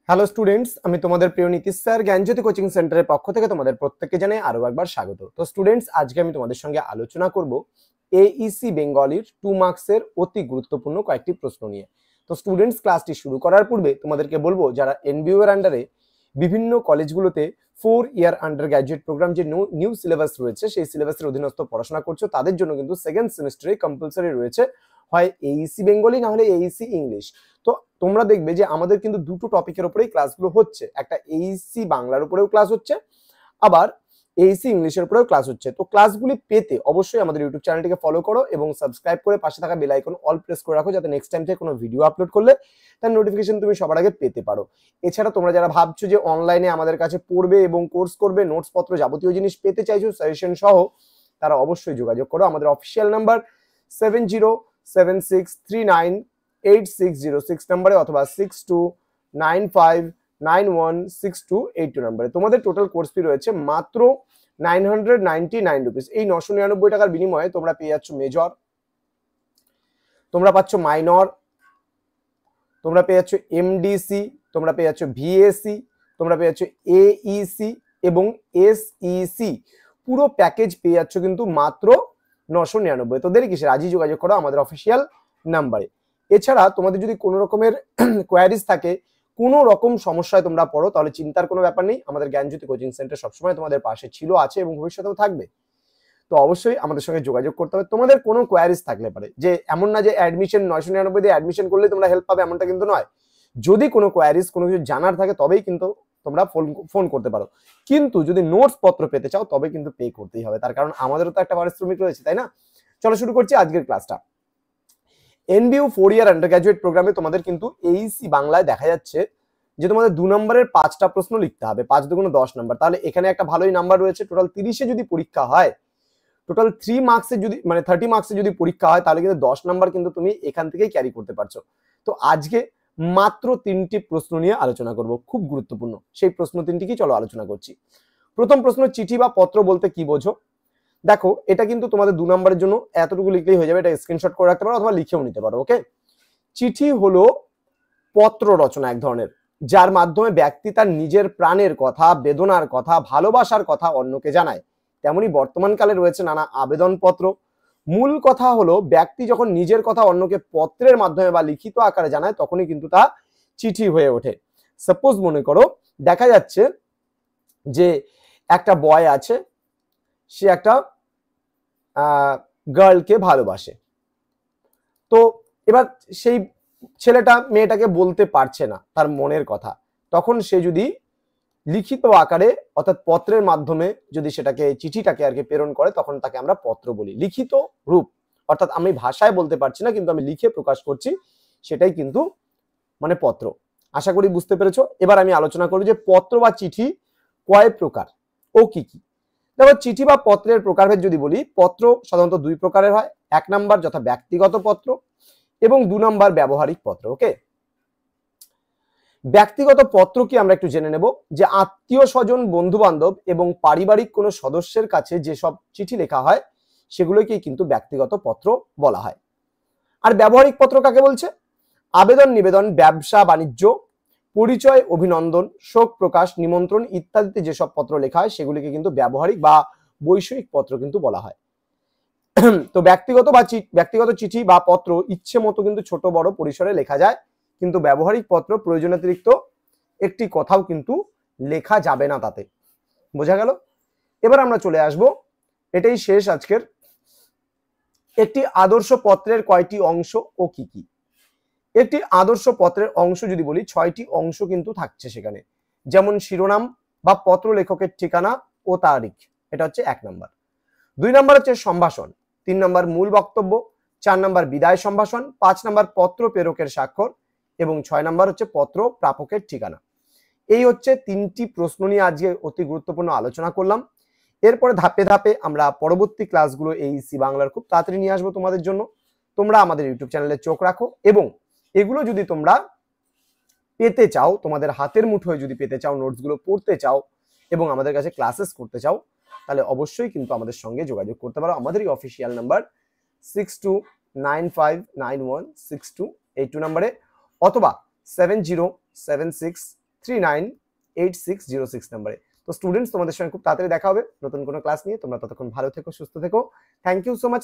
Hello students, আমি তোমাদের প্রিয় নীতিশ স্যার জ্ঞানজ্যোতি কোচিং সেন্টারের পক্ষ থেকে তোমাদের প্রত্যেককে জানাই আরো একবার স্বাগত। তো স্টুডেন্টস, আজকে আমি তোমাদের সঙ্গে আলোচনা করব এইসি বেঙ্গলির 2 মার্কসের অতি গুরুত্বপূর্ণ কয়েকটি প্রশ্ন নিয়ে। তো স্টুডেন্টস, ক্লাসটি শুরু করার পূর্বে তোমাদেরকে বলবো, যারা এনবিইউ এর আন্ডারে বিভিন্ন কলেজগুলোতে 4 ইয়ার আন্ডার গ্র্যাজুয়েট প্রোগ্রাম যে নিউ সিলেবাস রয়েছে, সেই সিলেবাসের অধীনস্থ পড়াশোনা করছো, তাদের জন্য কিন্তু সেকেন্ড সেমিস্টারে কম্পালসরি রয়েছে হয় এইসি বেঙ্গলি না হলে এইসি ইংলিশ। তো তোমরা দেখবে যে আমাদের কিন্তু দুটো টপিকের উপরেই ক্লাসগুলো হচ্ছে, একটা এইসি বাংলার উপরেও ক্লাস হচ্ছে, আবার এইসি ইংলিশের উপরেও ক্লাস হচ্ছে। তো ক্লাসগুলি পেতে অবশ্যই আমাদের ইউটিউব চ্যানেলটিকে ফলো করো এবং সাবস্ক্রাইব করে পাশে থাকা বেল আইকন অল প্রেস করে রাখো, যাতে নেক্সট টাইম থেকে কোনো ভিডিও আপলোড করলে তার নোটিফিকেশন তুমি সবার আগে পেতে পারো। এছাড়া তোমরা যারা ভাবছো যে অনলাইনে আমাদের কাছে পড়বে এবং কোর্স করবে, নোটস পত্র যাবতীয় জিনিস পেতে চাইছো সাজেশন সহ, তারা অবশ্যই যোগাযোগ করো আমাদের অফিসিয়াল নাম্বার 7076398606 নম্বরে অথবা 6295916282 নম্বরে। তোমাদের টোটাল কোর্স ফি রয়েছে মাত্র 999 রুপিস। এই 999 টাকার বিনিময়ে তোমরা পেয়ে যাচ্ছ মেজর, তোমরা পাচ্ছ মাইনর, তোমরা পেয়ে যাচ্ছ এমডিসি, তোমরা পেয়ে যাচ্ছ ভিএসি, তোমরা পেয়ে যাচ্ছ এইসি এবং এসইসি। পুরো প্যাকেজ পেয়ে যাচ্ছ কিন্তু মাত্র 999। তো দেরি কিসের, আজই যোগাযোগ করো আমাদের অফিসিয়াল নাম্বারে। এছাড়া তোমাদের যদি কোনো রকমের কোয়ারিজ থাকে, কোনো রকম সমস্যায় তোমরা পড়ো, তাহলে চিন্তার কোনো ব্যাপার নেই, আমাদের জ্ঞানজ্যোতি কোচিং সেন্টার সবসময় তোমাদের পাশে ছিল, আছে এবং ভবিষ্যতেও থাকবে। তো অবশ্যই আমাদের সঙ্গে যোগাযোগ করতে হবে তোমাদের কোনো কোয়ারিজ থাকলে পারে। যে এমন না যে অ্যাডমিশন 999 দিয়ে অ্যাডমিশন করলে তোমরা হেল্প পাবে, এমনটা কিন্তু নয়। যদি কোনো কোয়ারিজ, কোনো কিছু জানার থাকে, তবেই কিন্তু তোমরা ফোন করতে পারো। কিন্তু যদি নোটস পত্র পেতে চাও তবে কিন্তু পে করতেই হবে, তার কারণ আমাদেরও তো একটা পারিশ্রমিক রয়েছে, তাই না? চলো শুরু করছি আজকের ক্লাসটা। এনবিইউ 4 ইয়ার আন্ডার গ্র্যাজুয়েট প্রোগ্রামে তোমাদের কিন্তু এইসি বাংলায় দেখা যাচ্ছে যে তোমাদের 2 নম্বরের 5টা প্রশ্ন লিখতে হবে, 5 দুগুণে 10 নম্বর। তাহলে এখানে একটা ভালোই নাম্বার রয়েছে। টোটাল 30-এ যদি পরীক্ষা হয়, টোটাল 3 মার্কসের যদি মানে 30 মার্কসের যদি পরীক্ষা হয়, তাহলে কিন্তু 10 নাম্বার কিন্তু তুমি এখান থেকেই ক্যারি করতে পারছো। তো আজকে মাত্র 3টি প্রশ্ন নিয়ে আলোচনা করব, খুব গুরুত্বপূর্ণ সেই প্রশ্ন 3টিকেই চলো আলোচনা করছি। প্রথম প্রশ্ন, চিঠি বা পত্র বলতে কি বোঝো? দেখো, এটা কিন্তু তোমাদের 2 নম্বরের জন্য এতটুকু লিখলেই হয়ে যাবে, এটা স্ক্রিনশট করে রাখতে পারো অথবা লিখেও নিতে পারো। ওকে, চিঠি হলো পত্র রচনা এক ধরনের, যার মাধ্যমে ব্যক্তি তার নিজের প্রাণের কথা, বেদনার কথা, ভালোবাসার কথা অন্যকে জানায়। তেমনি বর্তমানকালে রয়েছে নানা আবেদন পত্র। মূল কথা হলো, ব্যক্তি যখন নিজের কথা অন্যকে পত্রের মাধ্যমে বা লিখিত আকারে জানায়, তখনই কিন্তু তা চিঠি হয়ে ওঠে। সাপোজ মনে করো, দেখা যাচ্ছে যে একটা বয় আছে, সে একটা গার্লকে ভালোবাসে। তো এবার সেই ছেলেটা মেয়েটাকে বলতে পারছে না তার মনের কথা, তখন সে যদি লিখিত আকারে অর্থাৎ পত্রের মাধ্যমে যদি সেটাকে চিঠিটাকে আর কি প্রেরণ করে, তখন তাকে আমরা পত্র বলি। লিখিত রূপ অর্থাৎ আমি ভাষায় বলতে পারছি না, কিন্তু আমি লিখে প্রকাশ করছি, সেটাই কিন্তু মানে পত্র। আশা করি বুঝতে পেরেছো। এবার আমি আলোচনা করব যে পত্র বা চিঠি কয় প্রকার ও কি কি। দেখো, চিঠি বা পত্রের প্রকারভেদ যদি বলি, পত্র সাধারণত 2 প্রকারের হয়। 1 নাম্বার যথা ব্যক্তিগত পত্র এবং 2 নাম্বার ব্যবহারিক পত্র। ওকে, ব্যক্তিগত পত্র কি আমরা একটু জেনে নেব, যে আত্মীয় স্বজন, বন্ধু বান্ধব এবং পারিবারিক কোনো সদস্যের কাছে যেসব চিঠি লেখা হয়, সেগুলোকেই কিন্তু ব্যক্তিগত পত্র বলা হয়। আর ব্যবহারিক পত্র কাকে বলছে? আবেদন, নিবেদন, ব্যবসা বাণিজ্য, পরিচয়, অভিনন্দন, শোক প্রকাশ, নিমন্ত্রণ ইত্যাদিতে যেসব পত্র লেখা হয়, সেগুলিকে কিন্তু ব্যবহারিক বা বৈষয়িক পত্র কিন্তু বলা হয়। তো ব্যক্তিগত চিঠি বা পত্র ইচ্ছে মতো কিন্তু ছোট বড় পরিসরে লেখা যায়, কিন্তু ব্যবহারিক পত্র প্রয়োজনাতিরিক্ত একটি কথাও কিন্তু লেখা যাবে না তাতে। বোঝা গেল? এবার আমরা চলে আসব, এটাই শেষ আজকের। একটি আদর্শ পত্রের কয়টি অংশ ও কি কি? একটি আদর্শ পত্রের অংশ যদি বলি, 6টি অংশ কিন্তু থাকছে সেখানে। যেমন শিরোনাম বা পত্র লেখকের ঠিকানা ও তারিখ, এটা হচ্ছে 1 নাম্বার। 2 নাম্বার হচ্ছে সম্ভাষণ, 3 নাম্বার মূল বক্তব্য, 4 নাম্বার বিদায় সম্ভাষণ, 5 নাম্বার পত্র প্রেরকের স্বাক্ষর এবং 6 নাম্বার হচ্ছে পত্র প্রাপকের ঠিকানা। এই হচ্ছে 3টি প্রশ্ন নিয়ে আজকে অতি গুরুত্বপূর্ণ আলোচনা করলাম। এরপরে ধাপে ধাপে আমরা পরবর্তী ক্লাসগুলো এইসি বাংলার খুব তাড়াতাড়ি নিয়ে আসবো তোমাদের জন্য। তোমরা আমাদের ইউটিউব চ্যানেলে চোখ রাখো এবং এগুলো যদি তোমরা পেতে চাও, তোমাদের হাতের মুঠোয় যদি পেতে চাও, নোটসগুলো পড়তে চাও এবং আমাদের কাছে ক্লাসেস করতে চাও, তাহলে অবশ্যই কিন্তু আমাদের সঙ্গে যোগাযোগ করতে পারো আমাদের এই অফিসিয়াল নাম্বার 6295916282 নম্বরে, অথবা 7076 398606 নাম্বারে। তো স্টুডেন্টস, তোমাদের সঙ্গে খুব তাড়াতাড়ি দেখা হবে নতুন কোনো ক্লাস নিয়ে। তোমরা ততক্ষণ ভালো থেকো, সুস্থ থেকো। Thank you so much.